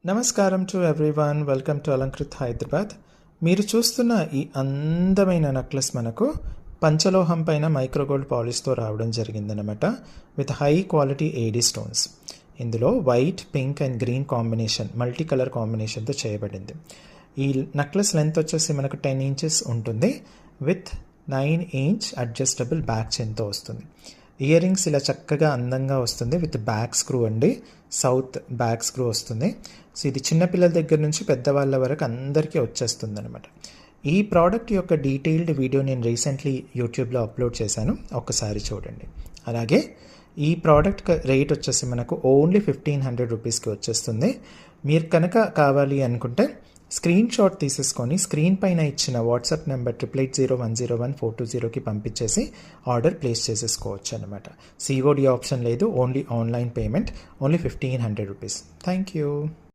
నమస్కారం to everyone, welcome to Alankrit Hyderabad. మీరు చూస్తున్న ఈ అందమైన నెక్లెస్ మనకు పంచలోహం పైన మైక్రోగోల్డ్ పాలిష్తో రావడం జరిగిందనమాట, with high quality AD stones. ఇందులో white, pink and green combination, multi colour కాంబినేషన్తో చేయబడింది. ఈ నెక్లెస్ లెంత్ వచ్చేసి మనకు 10 ఇంచెస్ ఉంటుంది, విత్ 9 ఇంచ్ అడ్జస్టబుల్ బ్యాక్ చైన్తో వస్తుంది. ఇయర్ రింగ్స్ ఇలా చక్కగా అందంగా వస్తుంది, విత్ బ్యాక్ స్క్రూ అండి, సౌత్ బ్యాక్ స్క్రూ వస్తుంది. సో ఇది చిన్నపిల్లల దగ్గర నుంచి పెద్దవాళ్ళ వరకు అందరికీ వచ్చేస్తుంది అనమాట. ఈ ప్రోడక్ట్ యొక్క డీటెయిల్డ్ వీడియో నేను రీసెంట్లీ యూట్యూబ్లో అప్లోడ్ చేశాను, ఒక్కసారి చూడండి. అలాగే ఈ ప్రోడక్ట్ రేట్ వచ్చేసి మనకు ఓన్లీ 1500 రూపీస్కి వచ్చేస్తుంది. మీరు కనుక కావాలి అనుకుంటే స్క్రీన్ షాట్ తీసేసుకొని స్క్రీన్ పైన ఇచ్చిన వాట్సాప్ నెంబర్ 8801011420కి పంపించేసి ఆర్డర్ ప్లేస్ చేసేసుకోవచ్చు అనమాట. సిఓడి ఆప్షన్ లేదు, only online payment, only 1500 rupees. Thank you.